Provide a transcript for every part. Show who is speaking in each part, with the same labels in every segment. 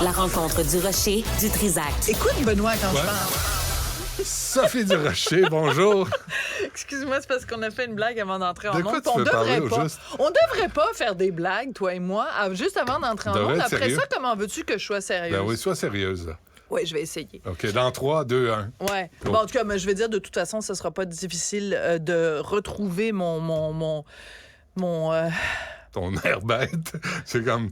Speaker 1: La rencontre du Rocher, du Trisac.
Speaker 2: Écoute, Benoît, quand je parle.
Speaker 3: Sophie Durocher, bonjour.
Speaker 2: Excuse-moi, c'est parce qu'on a fait une blague avant d'entrer en
Speaker 3: De quoi
Speaker 2: onde.
Speaker 3: tu veux parler au juste?
Speaker 2: On devrait pas faire des blagues, toi et moi, juste avant d'entrer en
Speaker 3: Devrait
Speaker 2: onde.
Speaker 3: être
Speaker 2: Après
Speaker 3: sérieux.
Speaker 2: ça, comment veux-tu que je sois sérieuse?
Speaker 3: Ben oui, sois sérieuse. Là.
Speaker 2: Oui, je vais essayer.
Speaker 3: OK, dans 3, 2, 1.
Speaker 2: Ouais.
Speaker 3: Go.
Speaker 2: Bon, en tout cas, mais je vais dire, de toute façon, ce sera pas difficile de retrouver mon
Speaker 3: Ton air bête, c'est comme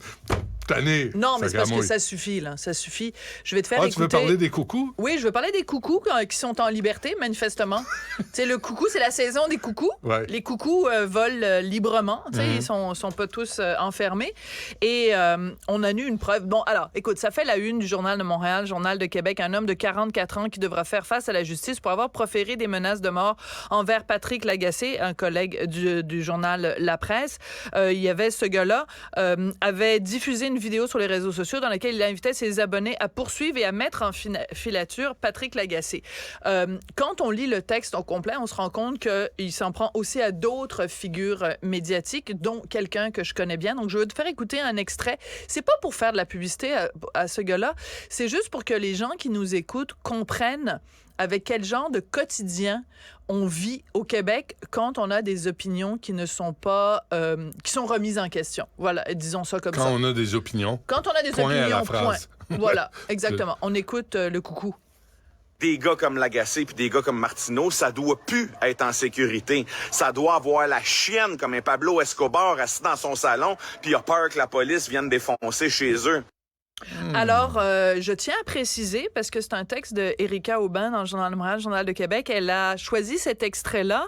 Speaker 3: tanné.
Speaker 2: Non, mais c'est parce que
Speaker 3: gramouille.
Speaker 2: ça suffit, là. Ça suffit. Je vais te faire
Speaker 3: Ah,
Speaker 2: écouter...
Speaker 3: tu veux parler des coucous?
Speaker 2: Oui, je veux parler des coucous qui sont en liberté, manifestement. Tu sais, le coucou, c'est la saison des coucous.
Speaker 3: Ouais.
Speaker 2: Les coucous volent librement. Tu sais, ils sont pas tous enfermés. Et on a eu une preuve. Bon, alors, écoute, ça fait la une du Journal de Montréal, Journal de Québec. Un homme de 44 ans qui devra faire face à la justice pour avoir proféré des menaces de mort envers Patrick Lagacé, un collègue du journal La Presse. Il y avait ce gars-là, avait diffusé une vidéo sur les réseaux sociaux dans laquelle il invitait ses abonnés à poursuivre et à mettre en filature Patrick Lagacé. Quand on lit le texte au complet, on se rend compte qu'il s'en prend aussi à d'autres figures médiatiques, dont quelqu'un que je connais bien. Donc, je vais te faire écouter un extrait. C'est pas pour faire de la publicité à ce gars-là, c'est juste pour que les gens qui nous écoutent comprennent avec quel genre de quotidien on vit au Québec quand on a des opinions qui ne sont pas... qui sont remises en question. Voilà, disons ça comme ça.
Speaker 3: Quand on a des opinions.
Speaker 2: Quand on a des
Speaker 3: Point à la
Speaker 2: opinions, point.
Speaker 3: phrase.
Speaker 2: Voilà, exactement. On écoute le coucou.
Speaker 4: Des gars comme Lagacé puis des gars comme Martineau, ça doit plus être en sécurité. Ça doit avoir la chienne comme un Pablo Escobar assis dans son salon puis il a peur que la police vienne défoncer chez eux.
Speaker 2: Alors, je tiens à préciser, parce que c'est un texte de Erika Aubin dans le Journal de Montréal, Journal de Québec, elle a choisi cet extrait-là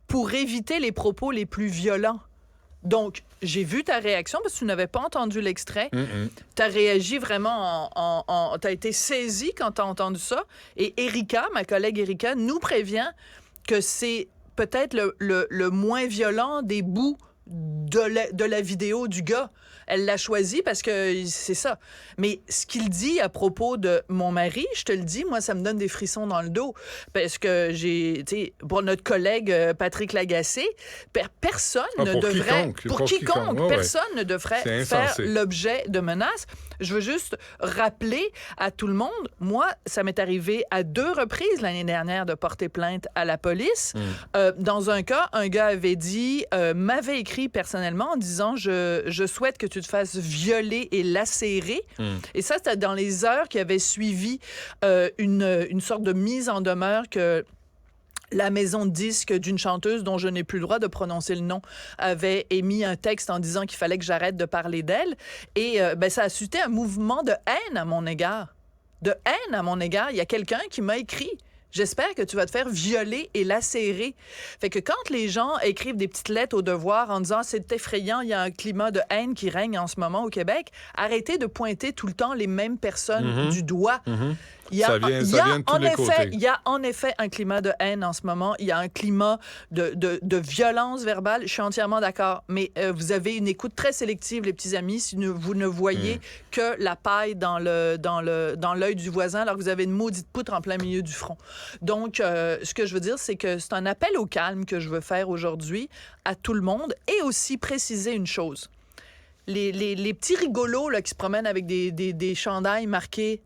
Speaker 2: pour éviter les propos les plus violents. Donc, j'ai vu ta réaction, parce que tu n'avais pas entendu l'extrait. Tu as réagi vraiment tu as été saisi quand tu as entendu ça. Et Erika, ma collègue Erika, nous prévient que c'est peut-être le moins violent des bouts de la vidéo du gars. Elle l'a choisi parce que c'est ça. Mais ce qu'il dit à propos de mon mari, je te le dis, moi, ça me donne des frissons dans le dos. Parce que tu sais, pour notre collègue Patrick Lagacé, personne ne devrait... Pour quiconque, personne ne devrait faire l'objet de menaces. Je veux juste rappeler à tout le monde, moi, ça m'est arrivé à 2 reprises l'année dernière de porter plainte à la police. Dans un cas, un gars avait dit, m'avait écrit personnellement en disant je souhaite que tu te fasses violer et lacérer. Et ça, c'était dans les heures qui avaient suivi une sorte de mise en demeure que la maison de disques d'une chanteuse dont je n'ai plus le droit de prononcer le nom avait émis un texte en disant qu'il fallait que j'arrête de parler d'elle. Et ça a suscité un mouvement de haine à mon égard. De haine à mon égard. Il y a quelqu'un qui m'a écrit: j'espère que tu vas te faire violer et lacérer. Fait que quand les gens écrivent des petites lettres au Devoir en disant c'est effrayant, il y a un climat de haine qui règne en ce moment au Québec, arrêtez de pointer tout le temps les mêmes personnes du doigt.
Speaker 3: Ça vient de tous les côtés.
Speaker 2: Il y a en effet un climat de haine en ce moment. Il y a un climat de violence verbale. Je suis entièrement d'accord. Mais vous avez une écoute très sélective, les petits amis, si vous ne voyez que la paille dans l'œil du voisin, alors que vous avez une maudite poutre en plein milieu du front. Donc, ce que je veux dire, c'est que c'est un appel au calme que je veux faire aujourd'hui à tout le monde et aussi préciser une chose. Les petits rigolos là, qui se promènent avec des chandails marqués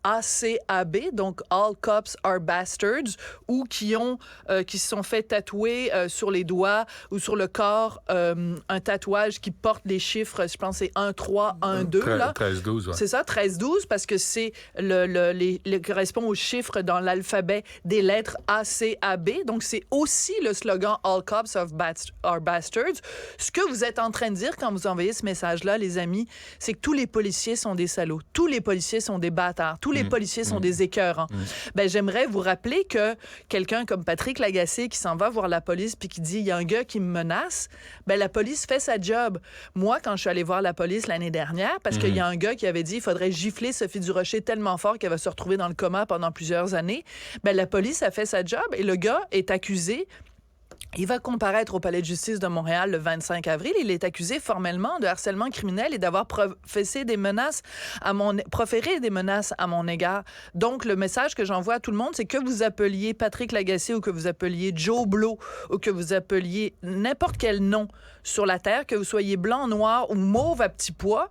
Speaker 2: ACAB, donc All Cops Are Bastards, ou qui se sont fait tatouer sur les doigts ou sur le corps un tatouage qui porte les chiffres, je pense que c'est 1-3, 1-2.
Speaker 3: 13-12, ouais.
Speaker 2: C'est ça, 13-12, parce que c'est correspond aux chiffres dans l'alphabet des lettres ACAB. Donc, c'est aussi le slogan All Cops Are Bastards. Ce que vous êtes en train de dire quand vous envoyez ce message-là, les amis, c'est que tous les policiers sont des salauds. Tous les policiers sont des bâtards. Tous les policiers sont des écœurants. Ben, j'aimerais vous rappeler que quelqu'un comme Patrick Lagacé qui s'en va voir la police puis qui dit il y a un gars qui me menace, ben la police fait sa job. Moi, quand je suis allée voir la police l'année dernière, parce qu'il y a un gars qui avait dit il faudrait gifler Sophie Durocher tellement fort qu'elle va se retrouver dans le coma pendant plusieurs années, ben la police a fait sa job et le gars est accusé. Il va comparaître au palais de justice de Montréal le 25 avril. Il est accusé formellement de harcèlement criminel et d'avoir proféré des menaces à mon égard. Donc, le message que j'envoie à tout le monde, c'est que vous appeliez Patrick Lagacé ou que vous appeliez Joe Blow ou que vous appeliez n'importe quel nom sur la terre, que vous soyez blanc, noir ou mauve à petit pois,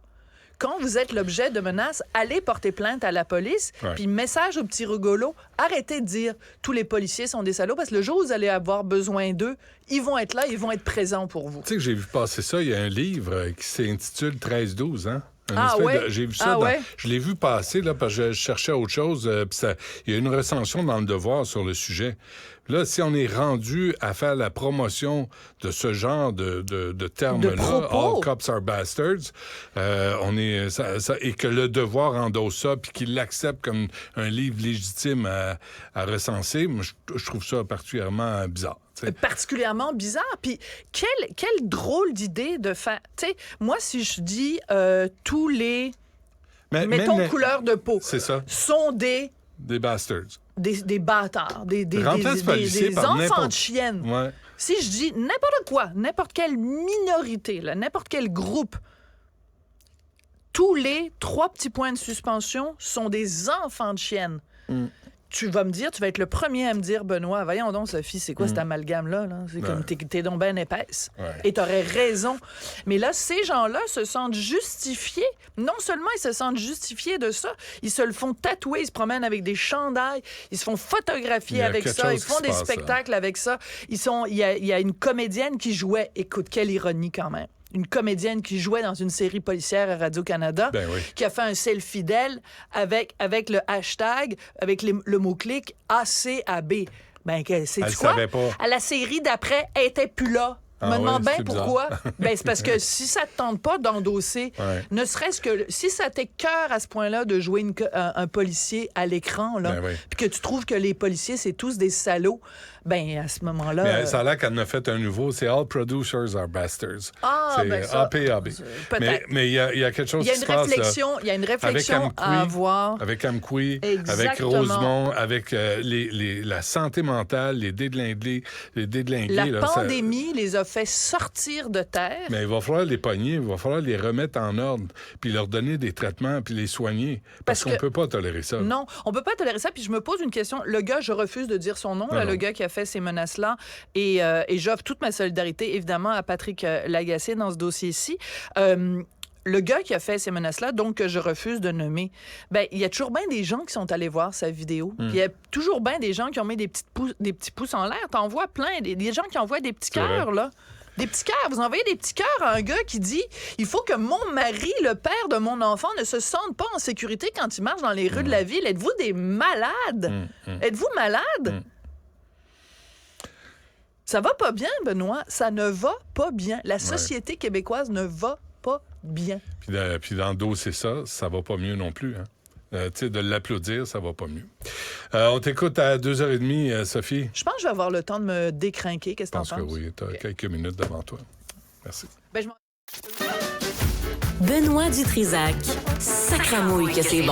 Speaker 2: quand vous êtes l'objet de menaces, allez porter plainte à la police.
Speaker 3: Ouais.
Speaker 2: Puis message aux petits rigolos, arrêtez de dire tous les policiers sont des salauds parce que le jour où vous allez avoir besoin d'eux, ils vont être là, ils vont être présents pour vous.
Speaker 3: Tu sais que j'ai vu passer ça, il y a un livre qui s'intitule 13-12, hein? J'ai vu ça, je l'ai vu passer là, parce que je cherchais autre chose. Il y a une recension dans Le Devoir sur le sujet. Là, si on est rendu à faire la promotion de ce genre de termes-là, all cops are bastards, et que Le Devoir endosse ça, puis qu'il l'accepte comme un livre légitime à recenser, moi, je trouve ça particulièrement bizarre.
Speaker 2: Particulièrement bizarre. Puis quelle drôle d'idée de faire... Tu sais, moi, si je dis tous les... mettons couleur de peau.
Speaker 3: C'est ça.
Speaker 2: Sont des
Speaker 3: bastards.
Speaker 2: Des bâtards. Des enfants de chiennes.
Speaker 3: Ouais.
Speaker 2: Si je dis n'importe quoi, n'importe quelle minorité, là, n'importe quel groupe, tous les 3 petits points de suspension sont des enfants de chiennes. Tu vas être le premier à me dire, Benoît, voyons donc, Sophie, c'est quoi cet amalgame-là? Là? C'est comme t'es donc ben épaisse.
Speaker 3: Ouais.
Speaker 2: Et t'aurais raison. Mais là, ces gens-là se sentent justifiés. Non seulement ils se sentent justifiés de ça, ils se le font tatouer, ils se promènent avec des chandails, ils se font photographier avec ça, ils font des spectacles avec ça. Il y a une comédienne qui jouait, écoute, quelle ironie quand même. Une comédienne qui jouait dans une série policière à Radio-Canada, qui a fait un selfie d'elle avec le hashtag, avec le mot-clic ACAB. Ben, c'est quoi? À la série d'après, elle était plus là. Je me demande bien pourquoi. C'est parce que si ça te tente pas d'endosser, ne serait-ce que si ça t'écoeure à ce point-là de jouer un policier à l'écran, là, puis que tu trouves que les policiers, c'est tous des salauds, à ce moment-là...
Speaker 3: Mais ça a l'air qu'elle en a fait un nouveau, c'est All Producers are Bastards. C'est APAB. Mais il y a quelque chose qui se passe. Il
Speaker 2: y a une réflexion à avoir.
Speaker 3: Avec Amqui, avec Rosemont, avec la santé mentale, les dédlingués.
Speaker 2: La pandémie les a fait sortir de terre.
Speaker 3: Mais il va falloir les pogner, il va falloir les remettre en ordre, puis leur donner des traitements, puis les soigner. Parce qu'on peut pas tolérer ça.
Speaker 2: Non, on peut pas tolérer ça. Puis je me pose une question. Le gars, je refuse de dire son nom, le gars qui a fait ces menaces-là, et j'offre toute ma solidarité, évidemment, à Patrick Lagacé dans ce dossier-ci. Le gars qui a fait ces menaces-là, donc que je refuse de nommer, il y a toujours bien des gens qui sont allés voir sa vidéo. Il y a toujours bien des gens qui ont mis des petits pouces en l'air. T'en vois plein. Des gens qui envoient des petits cœurs, là. Des petits cœurs. Vous envoyez des petits cœurs à un gars qui dit « Il faut que mon mari, le père de mon enfant, ne se sente pas en sécurité quand il marche dans les rues de la ville. Êtes-vous des malades? Êtes-vous malades? Ça va pas bien, Benoît. Ça ne va pas bien. La société québécoise ne va pas bien.
Speaker 3: Puis dans le dossier ça va pas mieux non plus. Hein? Tu sais, de l'applaudir, ça va pas mieux. On t'écoute à 2h30, Sophie.
Speaker 2: Je pense que je vais avoir le temps de me décrinquer. Qu'est-ce que t'en penses?
Speaker 3: Je pense que oui. Tu as quelques minutes devant toi. Merci.
Speaker 1: Benoît Dutrisac. Sacramouille que c'est bon.